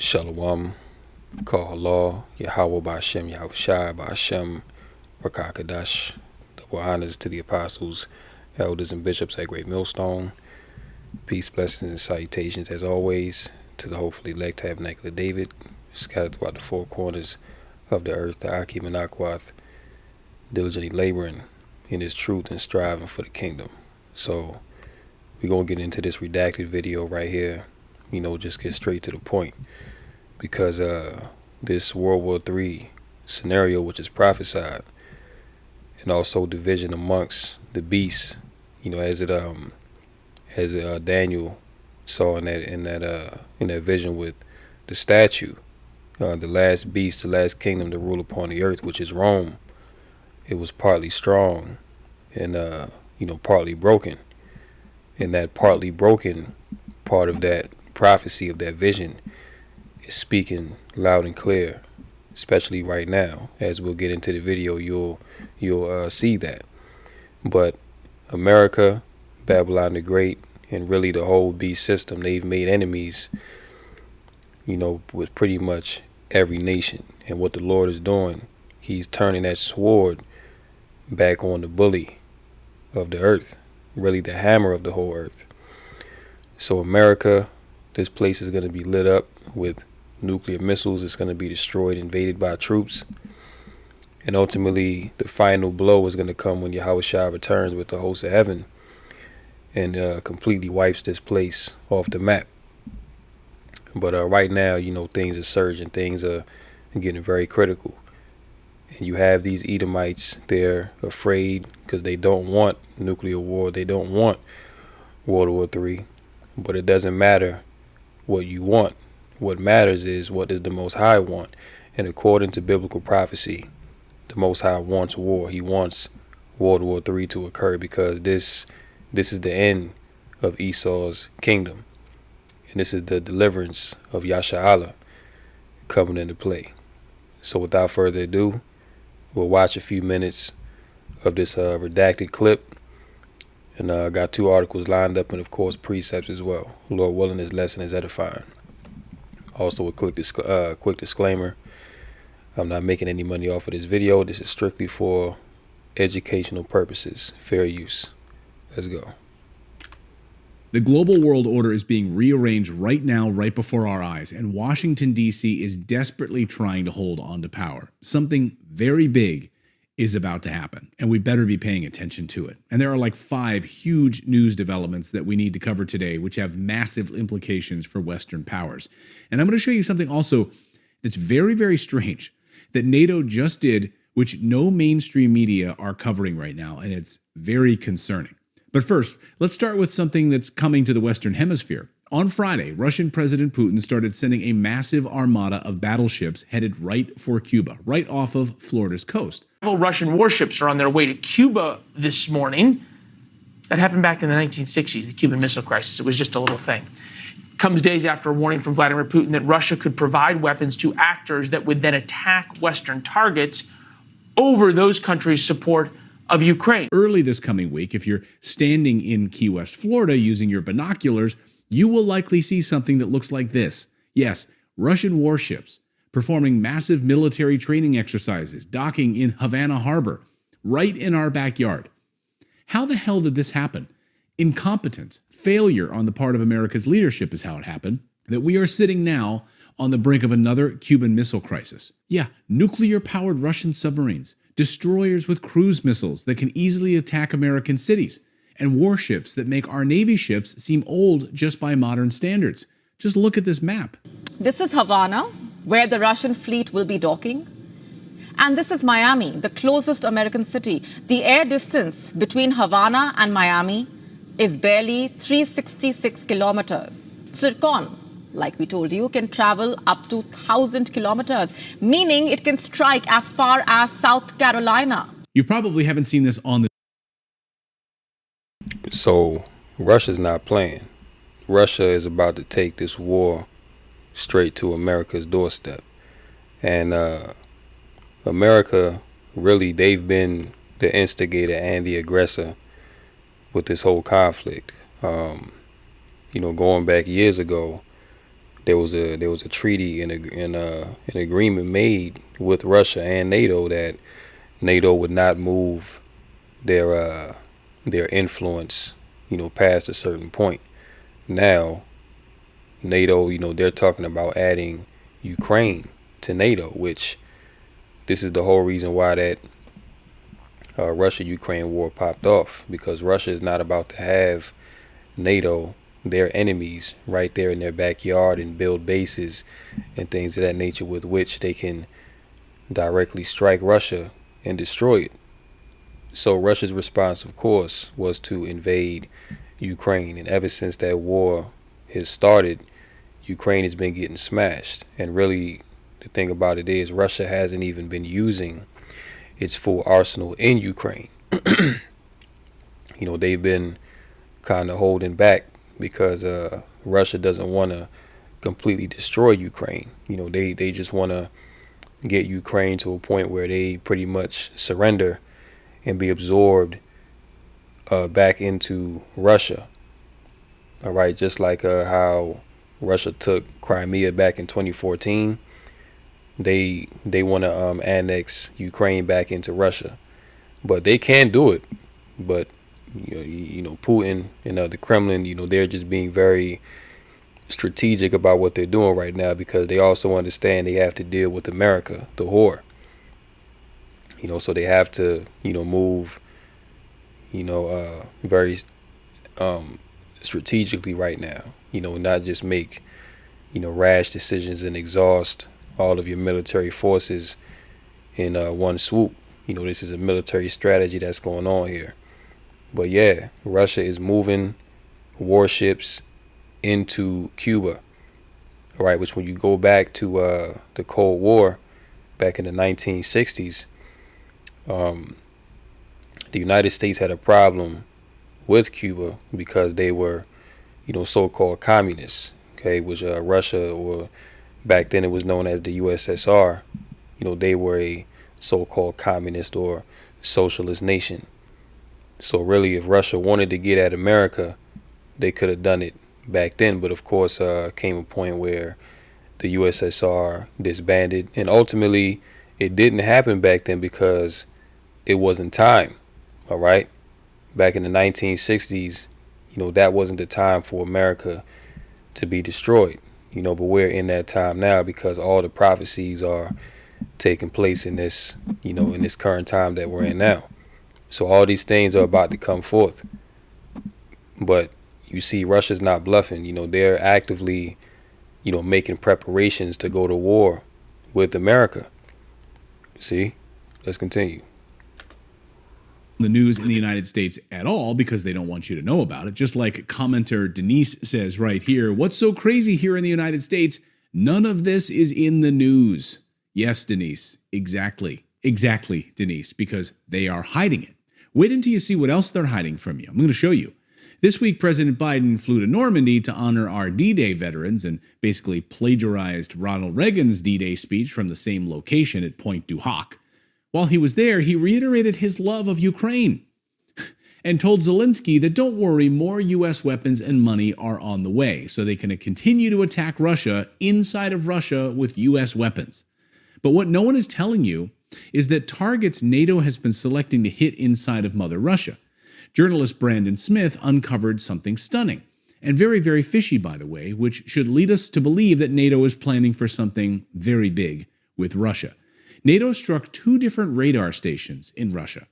Shalom, Kahallah, Yahweh Ba'Shem, Yahushai Ba'Shem, Rakakadash. Double honors to the apostles, elders, and bishops at Great Millstone. Peace, blessings, and salutations as always to the hopefully elect tabernacle of David, scattered throughout the four corners of the earth, the Akim and Akwath, diligently laboring in his truth and striving for the kingdom. So we're going to get into this redacted video right here, just get straight to the point. Because this World War III scenario, which is prophesied, and also division amongst the beasts, as Daniel saw in that vision with the statue, the last beast, the last kingdom to rule upon the earth, which is Rome. It was partly strong and partly broken, and that partly broken part of that prophecy of that vision is speaking loud and clear, especially right now. As we'll get into the video, you'll see that. But America, Babylon the Great, and really the whole beast system, they've made enemies, with pretty much every nation. And what the Lord is doing, he's turning that sword back on the bully of the earth, really the hammer of the whole earth. So America, this place is going to be lit up with nuclear missiles. It's going to be destroyed, invaded by troops. And ultimately, the final blow is going to come when Yahushua returns with the hosts of heaven and completely wipes this place off the map. But right now, things are surging. Things are getting very critical. And you have these Edomites, they're afraid because they don't want nuclear war. They don't want World War III. But it doesn't matter what you want. What matters is what does the Most High want. And according to biblical prophecy, the Most High wants war. He wants World War III to occur because this is the end of Esau's kingdom. And this is the deliverance of Yasha'Allah coming into play. So without further ado, we'll watch a few minutes of this redacted clip. And I got two articles lined up and, of course, precepts as well. Lord willing, this lesson is edifying. Also, a quick disclaimer. I'm not making any money off of this video. This is strictly for educational purposes. Fair use. Let's go. The global world order is being rearranged right now, right before our eyes, and Washington, D.C. is desperately trying to hold on to power. Something very big is about to happen, and we better be paying attention to it. And there are like 5 huge news developments that we need to cover today, which have massive implications for Western powers. And I'm going to show you something also that's very, very strange that NATO just did, which no mainstream media are covering right now, and it's very concerning. But first, let's start with something that's coming to the Western Hemisphere. On Friday, Russian President Putin started sending a massive armada of battleships headed right for Cuba, right off of Florida's coast. Several Russian warships are on their way to Cuba this morning. That happened back in the 1960s, the Cuban Missile Crisis. It was just a little thing. Comes days after a warning from Vladimir Putin that Russia could provide weapons to actors that would then attack Western targets over those countries' support of Ukraine. Early this coming week, if you're standing in Key West, Florida, using your binoculars, you will likely see something that looks like this. Yes, Russian warships performing massive military training exercises, docking in Havana Harbor, right in our backyard. How the hell did this happen? Incompetence, failure on the part of America's leadership is how it happened, that we are sitting now on the brink of another Cuban Missile Crisis. Yeah, nuclear-powered Russian submarines, destroyers with cruise missiles that can easily attack American cities, and warships that make our Navy ships seem old just by modern standards. Just look at this map. This is Havana, where the Russian fleet will be docking. And this is Miami, the closest American city. The air distance between Havana and Miami is barely 366 kilometers. Zircon, like we told you, can travel up to 1,000 kilometers, meaning it can strike as far as South Carolina. You probably haven't seen this on the... So Russia's not playing. Russia is about to take this war straight to America's doorstep. And America, really, they've been the instigator and the aggressor with this whole conflict. Going back years ago, there was a treaty and an agreement made with Russia and NATO that NATO would not move their influence, past a certain point. Now, NATO, they're talking about adding Ukraine to NATO, which this is the whole reason why that Russia-Ukraine war popped off, because Russia is not about to have NATO, their enemies, right there in their backyard and build bases and things of that nature with which they can directly strike Russia and destroy it. So Russia's response, of course, was to invade Ukraine. And ever since that war has started, Ukraine has been getting smashed. And really, the thing about it is Russia hasn't even been using its full arsenal in Ukraine. They've been kind of holding back because Russia doesn't want to completely destroy Ukraine. They just want to get Ukraine to a point where they pretty much surrender and be absorbed back into Russia. All right, just like how Russia took Crimea back in 2014. They want to annex Ukraine back into Russia, but they can do it. But Putin and the Kremlin, they're just being very strategic about what they're doing right now, because they also understand they have to deal with America, the whore. So they have to move very strategically right now. Not just make rash decisions and exhaust all of your military forces in one swoop. This is a military strategy that's going on here. But yeah, Russia is moving warships into Cuba. All right, which when you go back to the Cold War back in the 1960s, the United States had a problem with Cuba because they were, so-called communists. Okay, which Russia, or back then it was known as the USSR, they were a so-called communist or socialist nation. So really, if Russia wanted to get at America, they could have done it back then. But of course, came a point where the USSR disbanded, and ultimately it didn't happen back then because it wasn't time. All right, back in the 1960s, that wasn't the time for America to be destroyed. But we're in that time now because all the prophecies are taking place in this, in this current time that we're in now. So all these things are about to come forth. But you see, Russia's not bluffing. They're actively, making preparations to go to war with America. See, let's continue. The news in the United States at all because they don't want you to know about it. Just like commenter Denise says right here, what's so crazy here in the United States? None of this is in the news. Yes, Denise, exactly, Denise, because they are hiding it. Wait until you see what else they're hiding from you. I'm going to show you. This week, President Biden flew to Normandy to honor our D-Day veterans and basically plagiarized Ronald Reagan's D-Day speech from the same location at Pointe du Hoc. While he was there, he reiterated his love of Ukraine and told Zelensky that don't worry, more U.S. weapons and money are on the way, so they can continue to attack Russia inside of Russia with U.S. weapons. But what no one is telling you is that targets NATO has been selecting to hit inside of Mother Russia. Journalist Brandon Smith uncovered something stunning, and very, very fishy, by the way, which should lead us to believe that NATO is planning for something very big with Russia. NATO struck 2 different radar stations in Russia.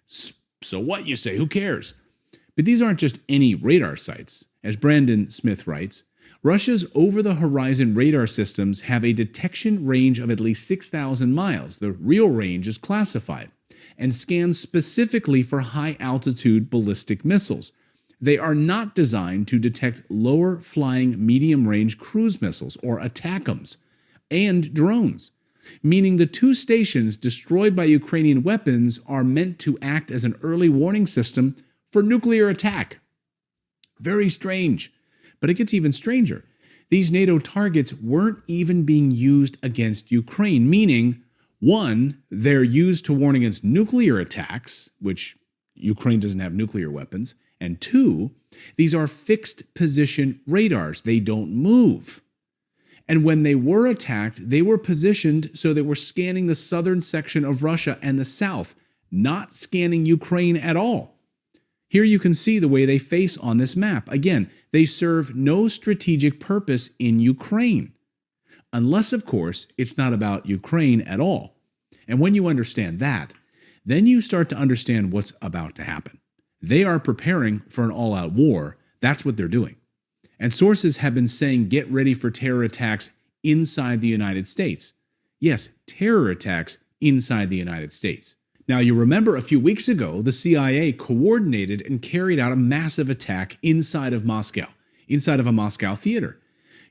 So what, you say? Who cares? But these aren't just any radar sites. As Brandon Smith writes, Russia's over-the-horizon radar systems have a detection range of at least 6,000 miles. The real range is classified and scans specifically for high-altitude ballistic missiles. They are not designed to detect lower-flying medium-range cruise missiles or ATACMS and drones, meaning the 2 stations destroyed by Ukrainian weapons are meant to act as an early warning system for nuclear attack. Very strange. But it gets even stranger. These NATO targets weren't even being used against Ukraine, meaning, 1, they're used to warn against nuclear attacks, which Ukraine doesn't have nuclear weapons, and 2, these are fixed position radars. They don't move. And when they were attacked, they were positioned so they were scanning the southern section of Russia and the south, not scanning Ukraine at all. Here you can see the way they face on this map. Again, they serve no strategic purpose in Ukraine. Unless, of course, it's not about Ukraine at all. And when you understand that, then you start to understand what's about to happen. They are preparing for an all-out war. That's what they're doing. And sources have been saying get ready for terror attacks inside the United States. Yes, terror attacks inside the United States. Now, you remember a few weeks ago, the CIA coordinated and carried out a massive attack inside of Moscow, inside of a Moscow theater.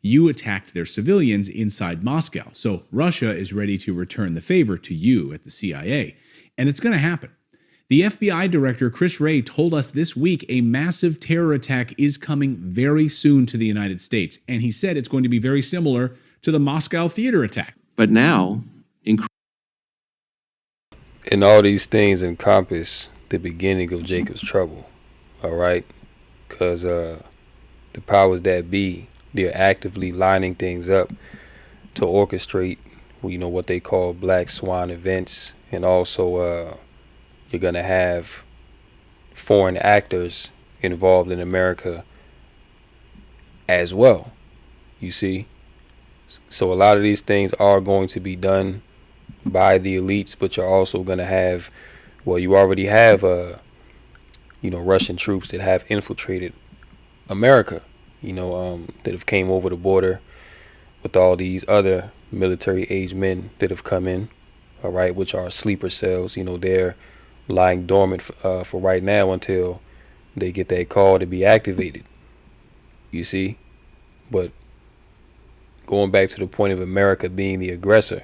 You attacked their civilians inside Moscow, so Russia is ready to return the favor to you at the CIA. And it's going to happen. The FBI director, Chris Wray, told us this week a massive terror attack is coming very soon to the United States. And he said it's going to be very similar to the Moscow theater attack. But now, And all these things encompass the beginning of Jacob's trouble, all right? Because the powers that be, they're actively lining things up to orchestrate, what they call black swan events. And also you're going to have foreign actors involved in America as well, you see? So a lot of these things are going to be done by the elites, but you're also going to have, you already have, Russian troops that have infiltrated America, that have came over the border with all these other military-aged men that have come in, all right, which are sleeper cells. They're lying dormant for right now until they get that call to be activated, you see? But going back to the point of America being the aggressor,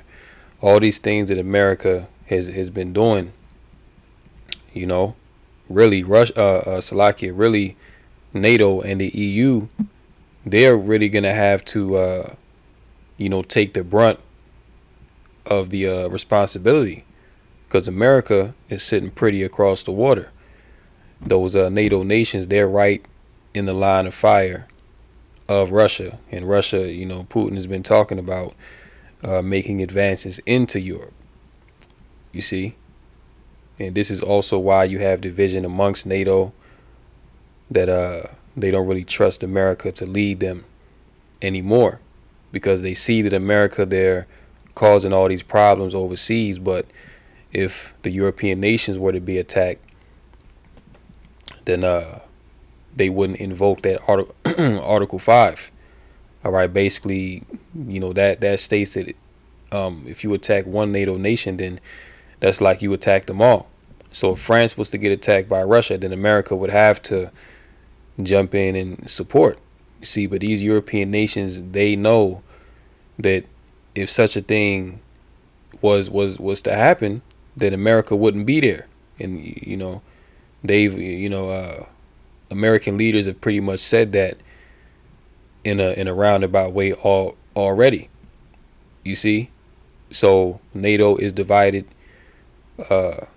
all these things that America has been doing, really Slovakia, really NATO and the EU, they're really gonna have to take the brunt of the responsibility, because America is sitting pretty across the water. Those NATO nations, they're right in the line of fire of Russia, and Russia, Putin has been talking about making advances into Europe, you see? And this is also why you have division amongst NATO, that they don't really trust America to lead them anymore, because they see that America, they're causing all these problems overseas. But if the European nations were to be attacked, then they wouldn't invoke that Article 5. All right, basically, that states that if you attack one NATO nation, then that's like you attacked them all. So if France was to get attacked by Russia, then America would have to jump in and support. You see, but these European nations, they know that if such a thing was to happen, then America wouldn't be there. And American leaders have pretty much said that in a roundabout way already, you see? So NATO is divided.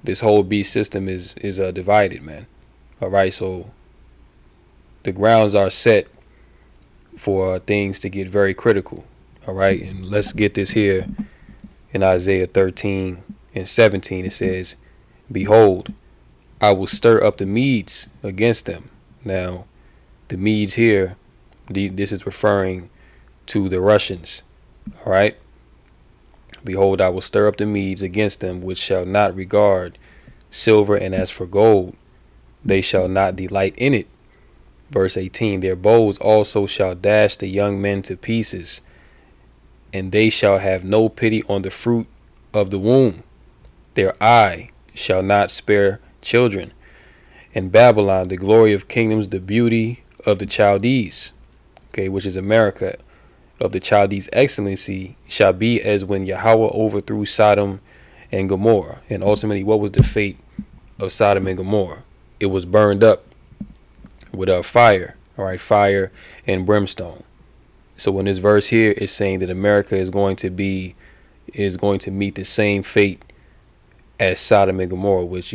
This whole beast system is divided, man. All right, so the grounds are set for things to get very critical. All right, and let's get this here in Isaiah 13:17. It says, "Behold, I will stir up the Medes against them." Now, the Medes here, this is referring to the Russians. All right. "Behold, I will stir up the Medes against them, which shall not regard silver, and as for gold, they shall not delight in it." Verse 18, "Their bows also shall dash the young men to pieces, and they shall have no pity on the fruit of the womb. Their eye shall not spare children. And Babylon, the glory of kingdoms, the beauty of the Chaldees," okay, which is America, "of the Chaldees' excellency shall be as when Yahweh overthrew Sodom and Gomorrah." And ultimately, what was the fate of Sodom and Gomorrah? It was burned up with fire, all right, fire and brimstone. So in this verse here, it's saying that America is going to meet the same fate as Sodom and Gomorrah, which,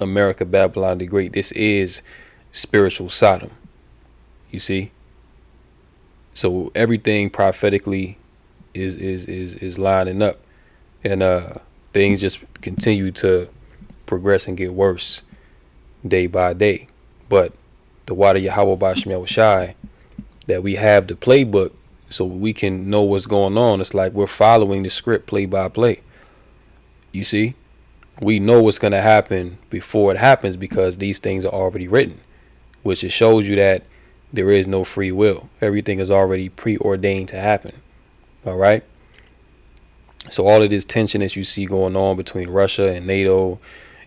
America, Babylon the Great, this is spiritual Sodom, you see? So everything prophetically is lining up, and things just continue to progress and get worse day by day. But the Wada Yahweh Basham Shai, that we have the playbook so we can know what's going on. It's like we're following the script play by play. You see, we know what's going to happen before it happens because these things are already written, which it shows you that there is no free will. Everything is already preordained to happen. All right. So all of this tension that you see going on between Russia and NATO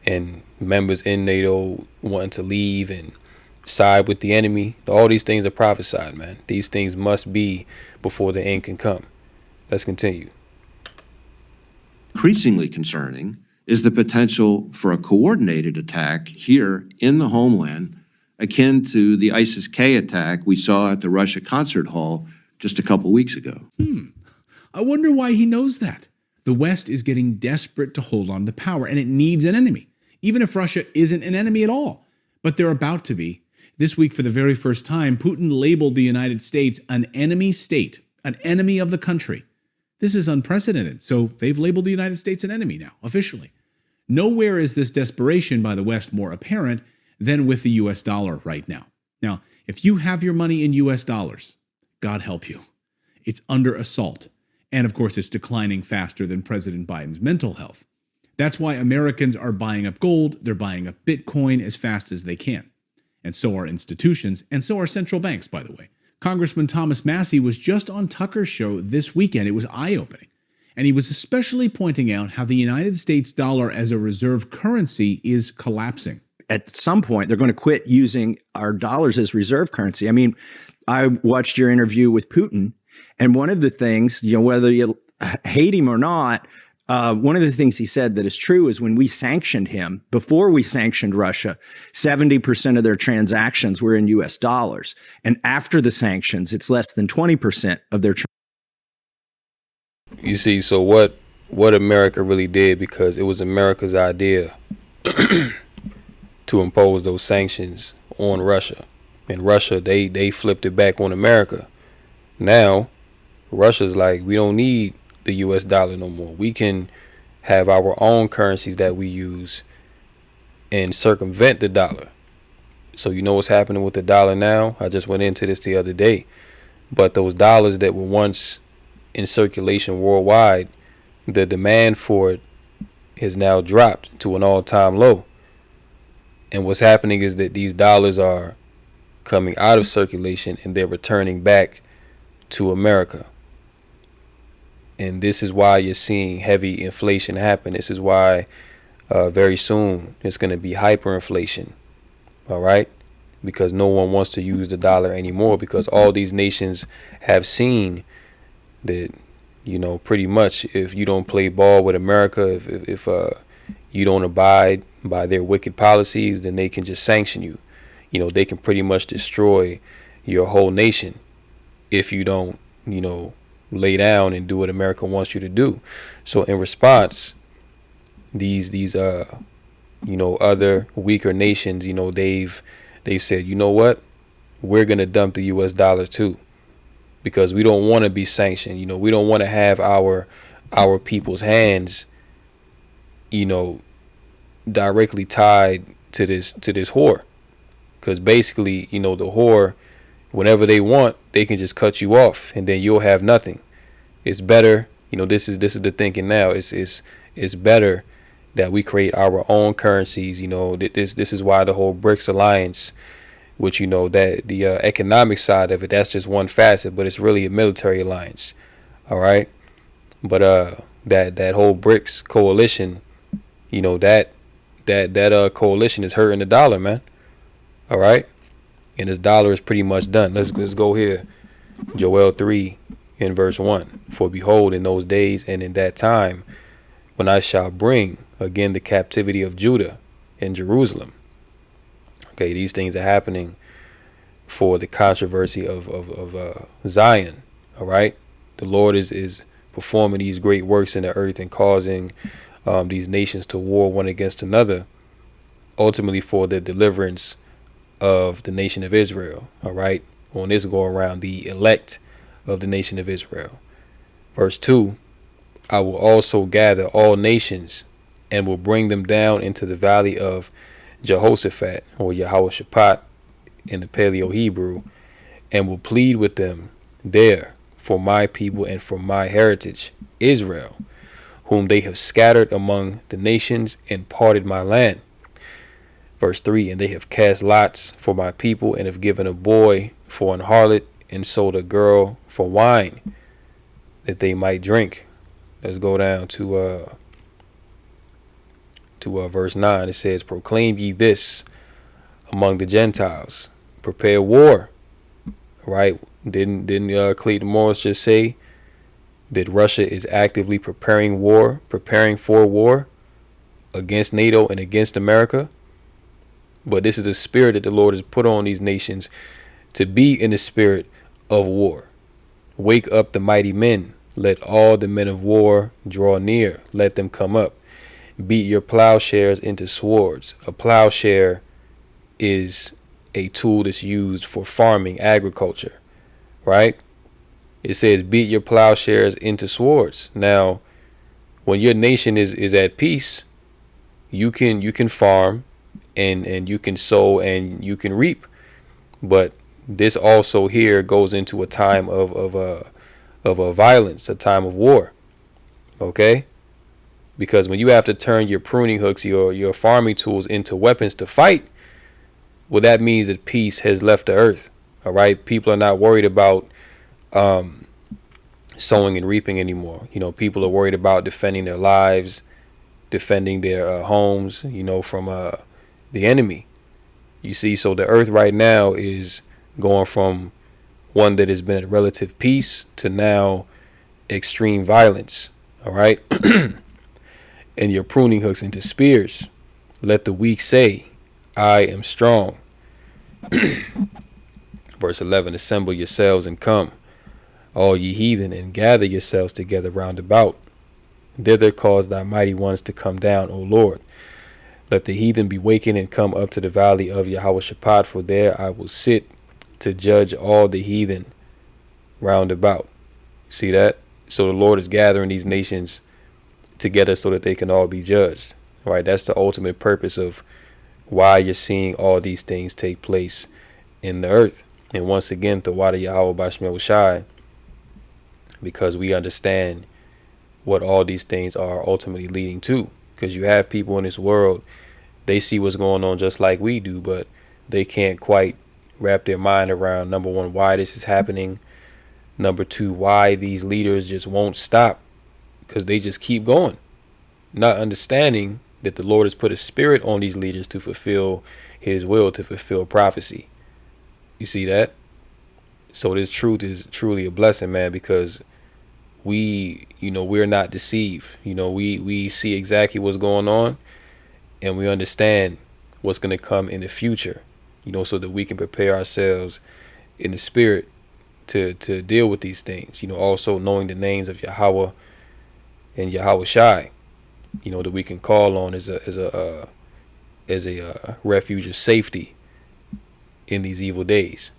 and members in NATO wanting to leave and side with the enemy, all these things are prophesied, man. These things must be before the end can come. Let's continue. Increasingly concerning is the potential for a coordinated attack here in the homeland, akin to the ISIS-K attack we saw at the Russia concert hall just a couple weeks ago. I wonder why he knows that. The West is getting desperate to hold on to power, and it needs an enemy, even if Russia isn't an enemy at all. But they're about to be. This week, for the very first time, Putin labeled the United States an enemy state, an enemy of the country. This is unprecedented, so they've labeled the United States an enemy now, officially. Nowhere is this desperation by the West more apparent than with the US dollar right now. Now, if you have your money in US dollars, God help you. It's under assault. And of course, it's declining faster than President Biden's mental health. That's why Americans are buying up gold, they're buying up Bitcoin as fast as they can. And so are institutions, and so are central banks, by the way. Congressman Thomas Massie was just on Tucker's show this weekend. It was eye-opening. And he was especially pointing out how the United States dollar as a reserve currency is collapsing. At some point, they're going to quit using our dollars as reserve currency. I mean, I watched your interview with Putin, and one of the things, whether you hate him or not, one of the things he said that is true is when we sanctioned him, before we sanctioned Russia, 70% of their transactions were in US dollars. And after the sanctions, it's less than 20% of their You see, so what America really did, because it was America's idea to impose those sanctions on Russia. And Russia, they flipped it back on America. Now, Russia's like, we don't need the US dollar no more. We can have our own currencies that we use and circumvent the dollar. So you know what's happening with the dollar now? I just went into this the other day. But those dollars that were once in circulation worldwide, the demand for it has now dropped to an all-time low. And what's happening is that these dollars are coming out of circulation and they're returning back to America. And this is why you're seeing heavy inflation happen. This is why very soon it's going to be hyperinflation. All right? Because no one wants to use the dollar anymore, because all these nations have seen that, pretty much if you don't play ball with America, if you don't abide by their wicked policies, then they can just sanction you. They can pretty much destroy your whole nation if you don't, lay down and do what America wants you to do. So in response, these other weaker nations, they've said, you know what, we're gonna dump the US dollar too, because we don't want to be sanctioned. We don't want to have our people's hands, directly tied to this whore. Because basically, the whore, whenever they want, they can just cut you off and then you'll have nothing. It's better, this is the thinking now. It's better that we create our own currencies. This is why the whole BRICS alliance, which that the economic side of it, that's just one facet, but it's really a military alliance. All right. But that whole BRICS coalition, that coalition is hurting the dollar, man. All right. And this dollar is pretty much done. Let's go here. Joel 3 in verse 1. For behold, in those days and in that time, when I shall bring again the captivity of Judah and Jerusalem. Okay, these things are happening for the controversy of Zion. All right. The Lord is performing these great works in the earth and causing these nations to war one against another, ultimately for the deliverance of the nation of Israel. All right. On this go around, the elect of the nation of Israel. Verse 2, I will also gather all nations and will bring them down into the valley of Jehoshaphat, or Yehoshaphat in the Paleo Hebrew, and will plead with them there for my people and for my heritage, Israel, whom they have scattered among the nations and parted my land. Verse 3, and they have cast lots for my people and have given a boy for an harlot and sold a girl for wine that they might drink. Let's go down to verse 9. It says, proclaim ye this among the Gentiles, prepare war. Right? Didn't Clayton Morris just say that Russia is actively preparing for war against NATO and against America? But this is the spirit that the Lord has put on these nations, to be in the spirit of war. Wake up the mighty men. Let all the men of war draw near. Let them come up. Beat your plowshares into swords. A plowshare is a tool that's used for farming, agriculture, right? It says beat your plowshares into swords. Now, when your nation is at peace, you can farm and you can sow and you can reap. But this also here goes into a time of violence, a time of war. Okay? Because when you have to turn your pruning hooks, your farming tools into weapons to fight, well, that means that peace has left the earth. All right? People are not worried about sowing and reaping anymore. You know, people are worried about defending their lives, defending their homes, you know, from the enemy. You see, so the earth right now is going from one that has been at relative peace to now extreme violence. All right? And your pruning hooks into spears. Let the weak say, I am strong. Verse 11, assemble yourselves and come, all ye heathen, and gather yourselves together round about. Thither cause thy mighty ones to come down, O Lord. Let the heathen be wakened and come up to the valley of Yehoshaphat, for there I will sit to judge all the heathen round about. See that? So the Lord is gathering these nations together so that they can all be judged. All right? That's the ultimate purpose of why you're seeing all these things take place in the earth. And once again, the water Yahweh Bashmel Shai, because we understand what all these things are ultimately leading to. Because you have people in this world, they see what's going on just like we do, but they can't quite wrap their mind around, number one, why this is happening. Number two, why these leaders just won't stop, because they just keep going, not understanding that the Lord has put a spirit on these leaders to fulfill his will, to fulfill prophecy. You see that? So this truth is truly a blessing, man, because we're not deceived. We see exactly what's going on, and we understand what's going to come in the future, so that we can prepare ourselves in the spirit to deal with these things. Also knowing the names of Yahweh and Yahweh Shai, that we can call on as a refuge of safety in these evil days.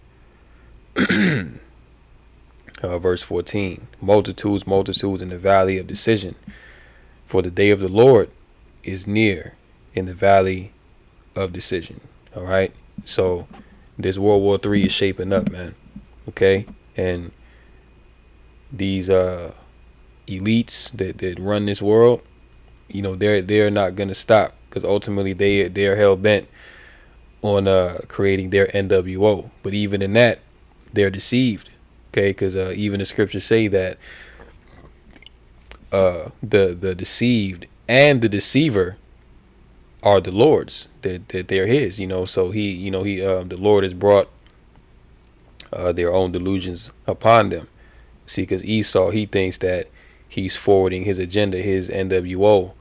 Verse 14, multitudes in the valley of decision, for the day of the Lord is near in the valley of decision. All right, so this World War III is shaping up, man. Okay, and these elites that run this world, they're not gonna stop, because ultimately they're hell bent on creating their NWO. But even in that, they're deceived. Okay, because even the scriptures say that the deceived and the deceiver are the Lord's, that they're his. So he the Lord has brought their own delusions upon them. See, because Esau, he thinks that he's forwarding his agenda, his NWO,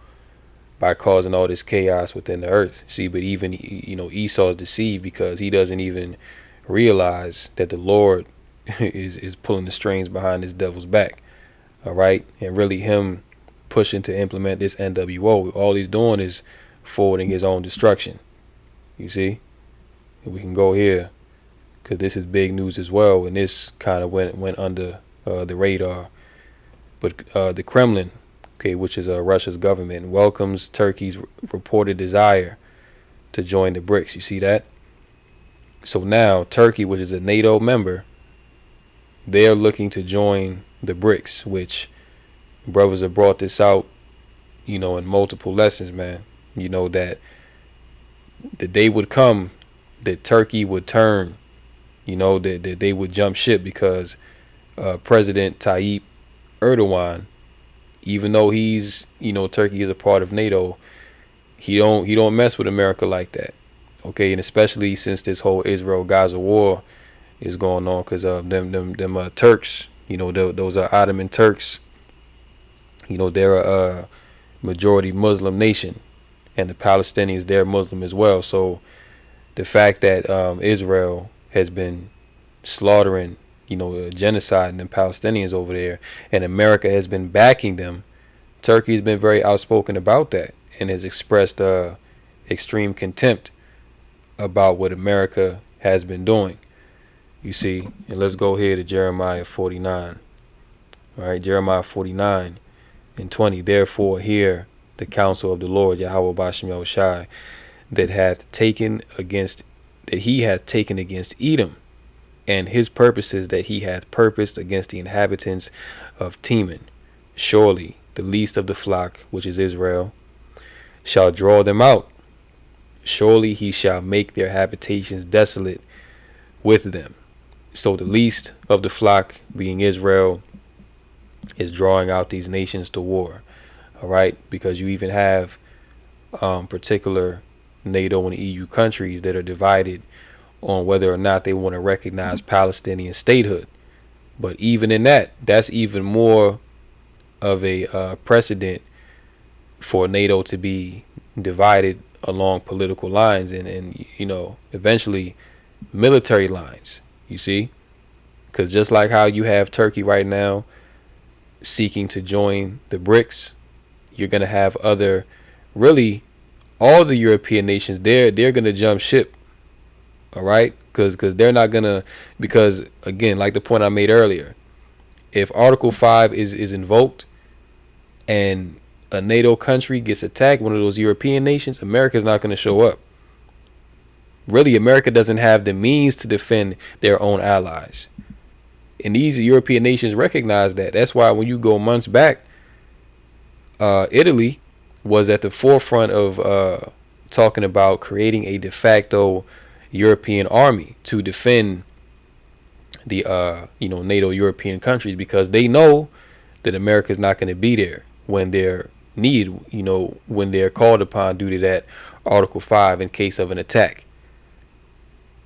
by causing all this chaos within the earth. See, but even Esau is deceived, because he doesn't even realize that the Lord is pulling the strings behind this devil's back. All right, and really him pushing to implement this NWO, all he's doing is forwarding his own destruction. You see, and we can go here, because this is big news as well, and this kind of went under the radar. But the Kremlin, okay, which is Russia's government, welcomes Turkey's reported desire to join the BRICS. You see that? So now Turkey, which is a NATO member, they're looking to join the BRICS, which brothers have brought this out, in multiple lessons, man. That the day would come that Turkey would turn, that they would jump ship because President Tayyip Erdogan, even though he's, Turkey is a part of NATO, he don't mess with America like that. Okay, and especially since this whole Israel-Gaza war is going on, because them Turks, those are Ottoman Turks. They're a majority Muslim nation, and the Palestinians, they're Muslim as well. So the fact that Israel has been slaughtering, genociding the Palestinians over there, and America has been backing them, Turkey has been very outspoken about that and has expressed extreme contempt about what America has been doing. You see, and let's go here to Jeremiah 49. All right, Jeremiah 49 and 20. Therefore, hear the counsel of the Lord, Yahweh Bashem Yahushai, that he hath taken against Edom, and his purposes that he hath purposed against the inhabitants of Teman. Surely the least of the flock, which is Israel, shall draw them out. Surely he shall make their habitations desolate with them. So the least of the flock, being Israel, is drawing out these nations to war. All right, because you even have particular NATO and EU countries that are divided on whether or not they want to recognize Palestinian statehood. But even in that, that's even more of a precedent for NATO to be divided along political lines and eventually military lines. You see, because just like how you have Turkey right now seeking to join the BRICS, you're going to have really all the European nations, they're going to jump ship. All right, because they're not going to, because again, like the point I made earlier, if Article 5 is invoked and a NATO country gets attacked, one of those European nations, America's not going to show up. Really, America doesn't have the means to defend their own allies. And these European nations recognize that. That's why when you go months back, Italy was at the forefront of talking about creating a de facto European army to defend the NATO European countries, because they know that America's not going to be there when they're needed, when they're called upon due to that Article 5 in case of an attack.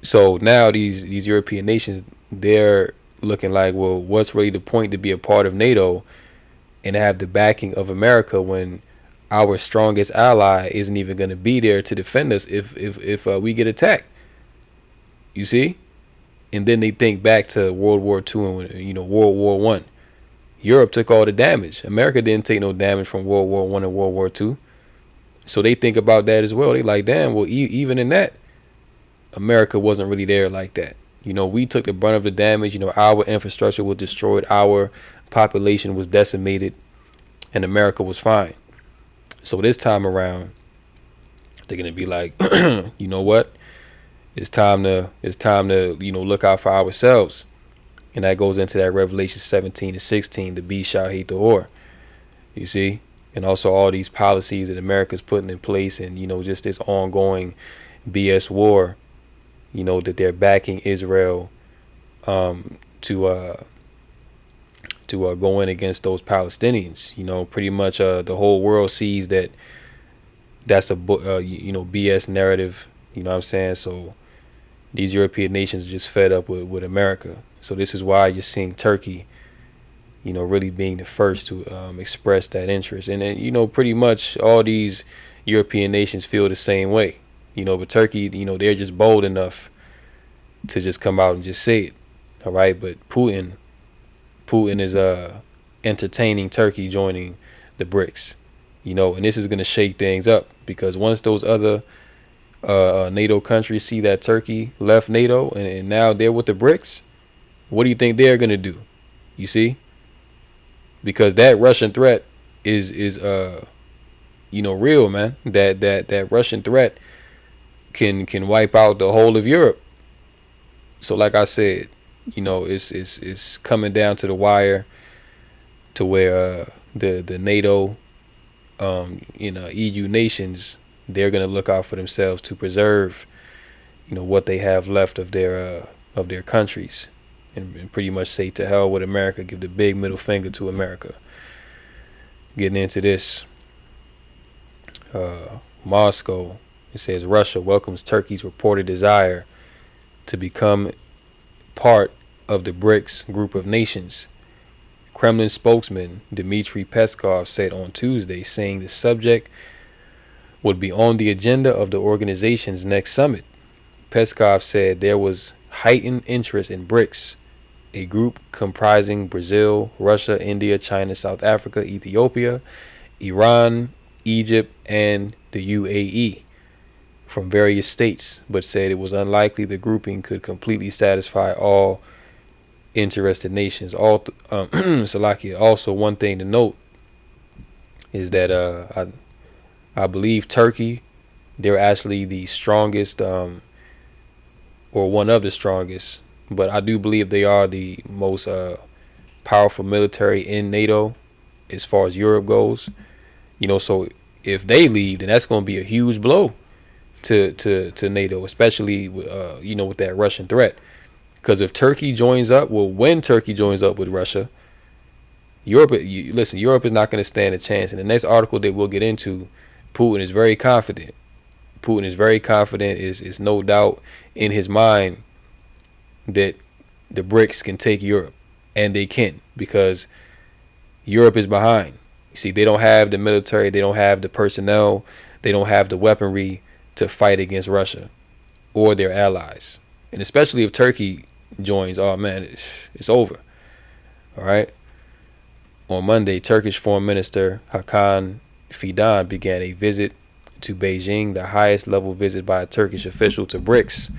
So now these European nations, they're looking like, well, what's really the point to be a part of NATO and have the backing of America when our strongest ally isn't even going to be there to defend us if we get attacked? You see? And then they think back to World War II and World War One. Europe took all the damage. America didn't take no damage from World War One and World War II. So they think about that as well. They like, damn, well, even in that, America wasn't really there like that. We took the brunt of the damage. Our infrastructure was destroyed. Our population was decimated, and America was fine. So this time around, they're gonna be like, you know what? It's time to look out for ourselves. And that goes into that Revelation 17 and 16, the beast shall hate the whore. You see? And also all these policies that America's putting in place, and just this ongoing BS war, that they're backing Israel to go in against those Palestinians. Pretty much the whole world sees that that's a BS narrative. You know what I'm saying? So these European nations are just fed up with America. So this is why you're seeing Turkey, really being the first to express that interest. And then, pretty much all these European nations feel the same way. But Turkey, they're just bold enough to just come out and just say it. All right. But Putin is entertaining Turkey joining the BRICS, and this is going to shake things up, because once those other NATO countries see that Turkey left NATO and now they're with the BRICS, what do you think they're going to do? You see? because that Russian threat is real, man. That Russian threat can wipe out the whole of Europe. So like I said, it's coming down to the wire to where the NATO, EU nations, they're gonna look out for themselves to preserve, what they have left of their countries, and pretty much say to hell with America, give the big middle finger to America. Getting into this, Moscow, it says Russia welcomes Turkey's reported desire to become part of the BRICS group of nations. Kremlin spokesman Dmitry Peskov said on Tuesday, saying the subject would be on the agenda of the organization's next summit. Peskov said there was heightened interest in BRICS, a group comprising Brazil, Russia, India, China, South Africa, Ethiopia, Iran, Egypt, and the UAE, from various states, but said it was unlikely the grouping could completely satisfy all interested nations. Salakia. Also, one thing to note is that I believe Turkey, they're actually the strongest, or one of the strongest, but I do believe they are the most powerful military in NATO as far as Europe goes. So if they leave, then that's going to be a huge blow to NATO, especially with that Russian threat. Because if Turkey joins up, when Turkey joins up with Russia, Europe is not going to stand a chance. In the next article that we'll get into, Putin is very confident. Is no doubt in his mind that the BRICS can take Europe, and they can, because Europe is behind. You see, they don't have the military, they don't have the personnel, they don't have the weaponry to fight against Russia or their allies. And especially if Turkey joins, oh man, it's over. All right. On Monday, Turkish Foreign Minister Hakan Fidan began a visit to Beijing, the highest level visit by a Turkish official to BRICS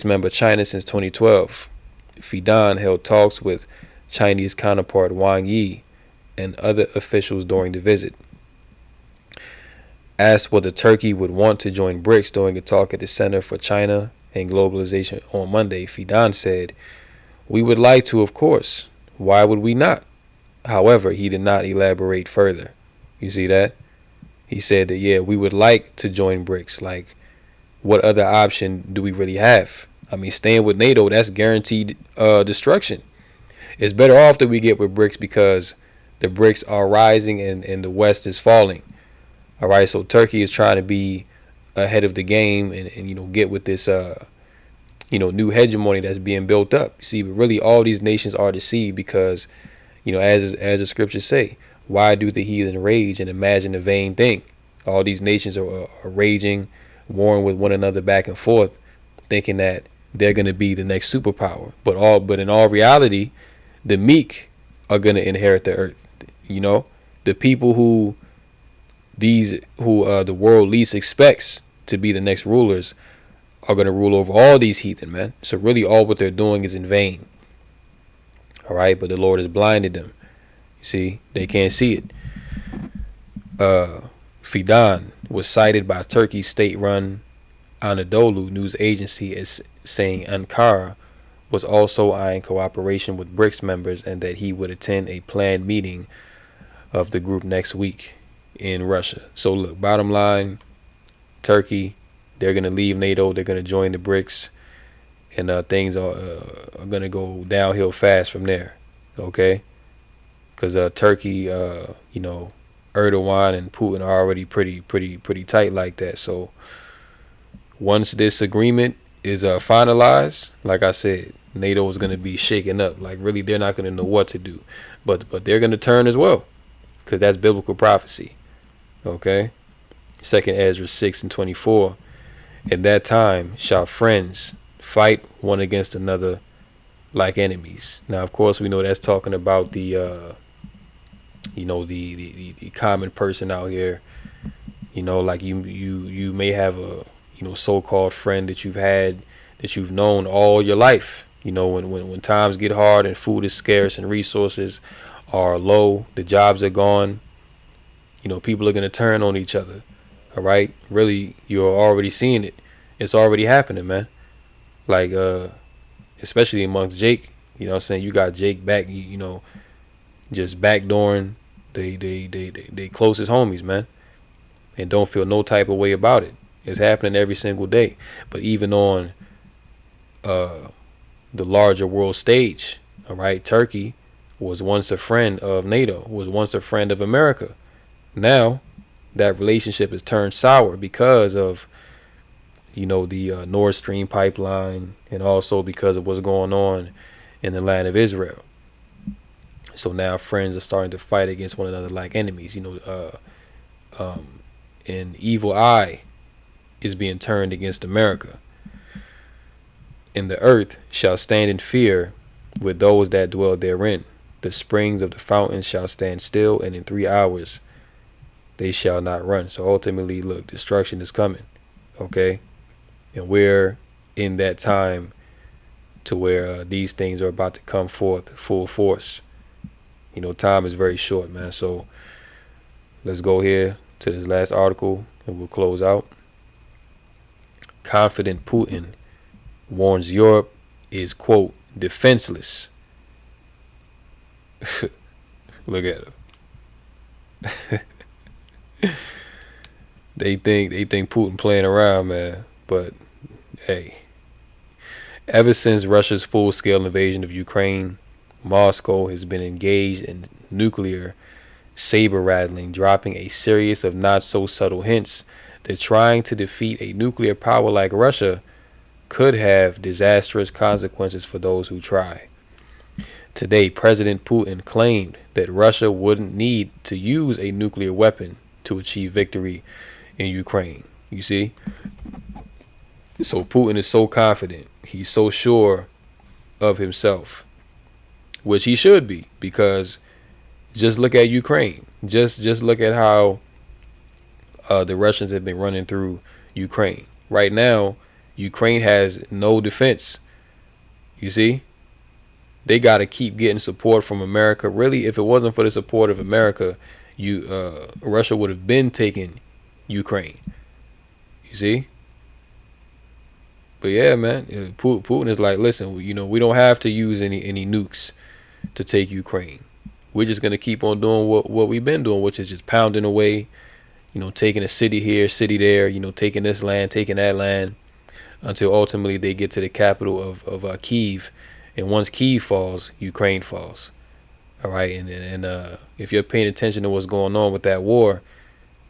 member China since 2012. Fidan held talks with Chinese counterpart Wang Yi and other officials during the visit. Asked whether Turkey would want to join BRICS during a talk at the Center for China and Globalization on Monday, Fidan said, "We would like to, of course. Why would we not?" However, he did not elaborate further. You see that? He said that, yeah, we would like to join BRICS. Like, what other option do we really have? I mean, staying with NATO, that's guaranteed destruction. It's better off that we get with BRICS because the BRICS are rising and the West is falling. All right, so Turkey is trying to be ahead of the game and get with this new hegemony that's being built up. You see, but really all these nations are deceived because, as the scriptures say, why do the heathen rage and imagine a vain thing? All these nations are raging, warring with one another back and forth, thinking that they're going to be the next superpower. But in all reality, the meek are going to inherit the earth. The people who the world least expects to be the next rulers are going to rule over all these heathen, man. So really all what they're doing is in vain. All right, but the Lord has blinded them. You see, they can't see it. Fidan was cited by Turkey's state-run Anadolu news agency as saying Ankara was also eyeing cooperation with BRICS members and that he would attend a planned meeting of the group next week in Russia. So look, bottom line, Turkey, they're going to leave NATO, they're going to join the BRICS, and things are going to go downhill fast from there. Okay? Because Turkey, Erdogan and Putin are already pretty tight like that. So once this agreement is finalized, like I said, NATO is going to be shaken up. Like really, they're not going to know what to do, but they're going to turn as well, because that's biblical prophecy. Okay, 2 Ezra 6:24. At that time shall friends fight one against another like enemies. Now, of course, we know that's talking about the common person out here. Like you may have a so-called friend that you've known all your life. When times get hard and food is scarce and resources are low, the jobs are gone. People are going to turn on each other. All right, really, you're already seeing it. It's already happening, man. Like, especially amongst Jake. What I'm saying? You got Jake back. Just backdooring they closest homies, man, and don't feel no type of way about it. It's happening every single day. But even on the larger world stage, all right, Turkey was once a friend of NATO, was once a friend of America. Now that relationship has turned sour because of the Nord Stream pipeline, and also because of what's going on in the land of Israel. So now friends are starting to fight against one another like enemies. An evil eye is being turned against America. And the earth shall stand in fear with those that dwell therein. The springs of the fountains shall stand still, and in 3 hours they shall not run. So ultimately, look, destruction is coming. Okay? And we're in that time to where these things are about to come forth full force. Time is very short, man. So let's go here to this last article and we'll close out. Confident Putin warns Europe is, quote, defenseless. Look at him. They think Putin playing around, man. But hey, ever since Russia's full-scale invasion of Ukraine, Moscow has been engaged in nuclear saber-rattling, dropping a series of not-so-subtle hints that trying to defeat a nuclear power like Russia could have disastrous consequences for those who try. Today, President Putin claimed that Russia wouldn't need to use a nuclear weapon to achieve victory in Ukraine. You see? So Putin is so confident. He's so sure of himself, which he should be, because just look at Ukraine. Just look at how the Russians have been running through Ukraine. Right now, Ukraine has no defense. You see? They got to keep getting support from America. Really, if it wasn't for the support of America, Russia would have been taking Ukraine. You see? But yeah, man, Putin is like, listen, we don't have to use any nukes to take Ukraine. We're just going to keep on doing what we've been doing, which is just pounding away, taking a city here, city there, taking this land, taking that land, until ultimately they get to the capital of Kyiv. And once Kyiv falls, Ukraine falls. All right. And if you're paying attention to what's going on with that war,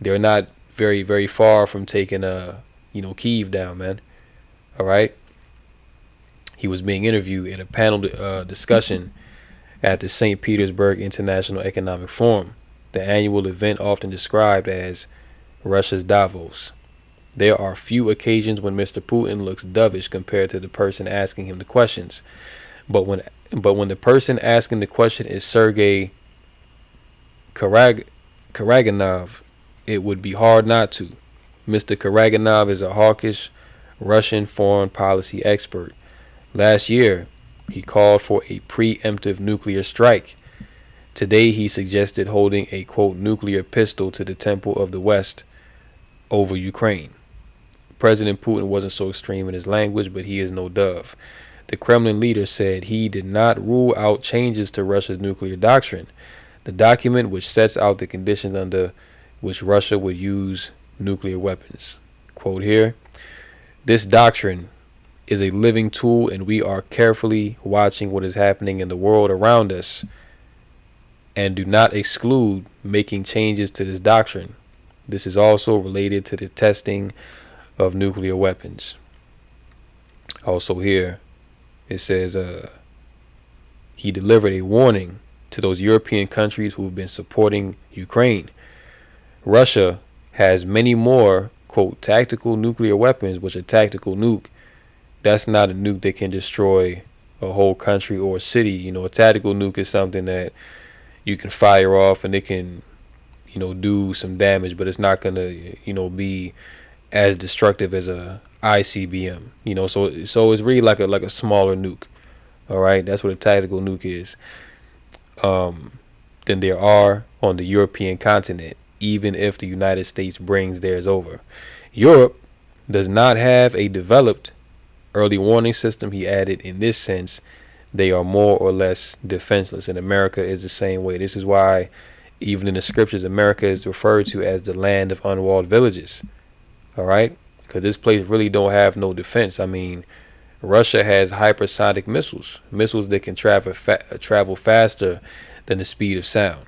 they're not very, very far from taking, Kyiv down, man. All right. He was being interviewed in a panel discussion at the St. Petersburg International Economic Forum, the annual event often described as Russia's Davos. There are few occasions when Mr. Putin looks dovish compared to the person asking him the questions. But when the person asking the question is Sergei Karaganov, it would be hard not to. Mr. Karaganov is a hawkish Russian foreign policy expert. Last year, he called for a preemptive nuclear strike. Today, he suggested holding a, quote, nuclear pistol to the temple of the West over Ukraine. President Putin wasn't so extreme in his language, but he is no dove. The Kremlin leader said he did not rule out changes to Russia's nuclear doctrine, the document which sets out the conditions under which Russia would use nuclear weapons. Quote here, this doctrine is a living tool, and we are carefully watching what is happening in the world around us and do not exclude making changes to this doctrine. This is also related to the testing of nuclear weapons. Also here, it says he delivered a warning to those European countries who have been supporting Ukraine. Russia has many more, quote, tactical nuclear weapons, which a tactical nuke, that's not a nuke that can destroy a whole country or a city. A tactical nuke is something that you can fire off and it can, do some damage, but it's not going to, be as destructive as a ICBM. So it's really like a smaller nuke. All right, that's what a tactical nuke is. than there are on the European continent, even if the United States brings theirs over. Europe does not have a developed early warning system, he added. In this sense, they are more or less defenseless, and America is the same way. This is why, even in the scriptures, America is referred to as the land of unwalled villages. All right? Because this place really don't have no defense. I mean, Russia has hypersonic missiles that can travel faster than the speed of sound.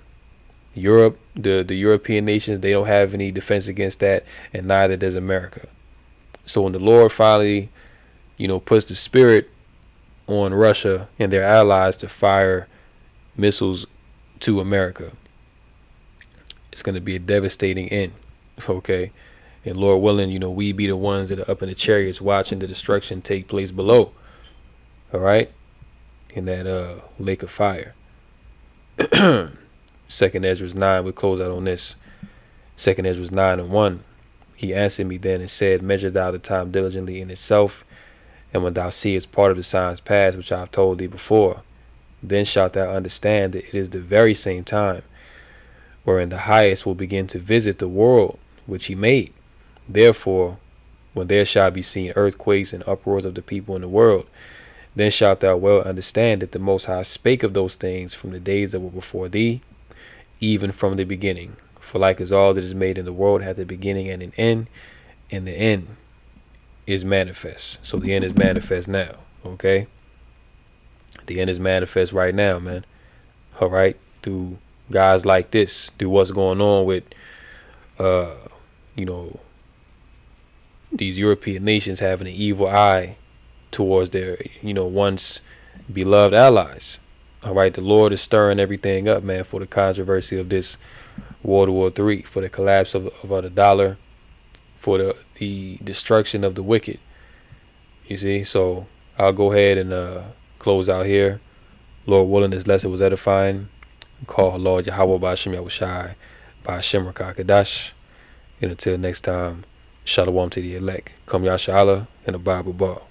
Europe, the European nations, they don't have any defense against that, and neither does America. So when the Lord finally, puts the spirit on Russia and their allies to fire missiles to America, it's going to be a devastating end. Okay? And Lord willing, we be the ones that are up in the chariots watching the destruction take place below. All right? In that lake of fire. 2nd Ezra 9, we'll close out on this. 2nd Ezra 9:1. He answered me then and said, measure thou the time diligently in itself, and when thou seest part of the signs past, which I have told thee before, then shalt thou understand that it is the very same time wherein the highest will begin to visit the world which he made. Therefore, when there shall be seen earthquakes and uproars of the people in the world, then shalt thou well understand that the Most High spake of those things from the days that were before thee, even from the beginning. For like as all that is made in the world hath a beginning and an end, and the end is manifest. So the end is manifest now, okay? The end is manifest right now, man. All right? Through guys like this, through what's going on with, these European nations having an evil eye towards their, once beloved allies. All right, the Lord is stirring everything up, man, for the controversy of this World War III, for the collapse of the dollar, for the destruction of the wicked. You see, so I'll go ahead and close out here. Lord willing, this lesson was edifying. Call Lord Yahweh Ba'Shem Yahushai Ba'Shem Rakakadash. And until next time, Shalom to the elect. Come Yasha Allah and the Bible Ball.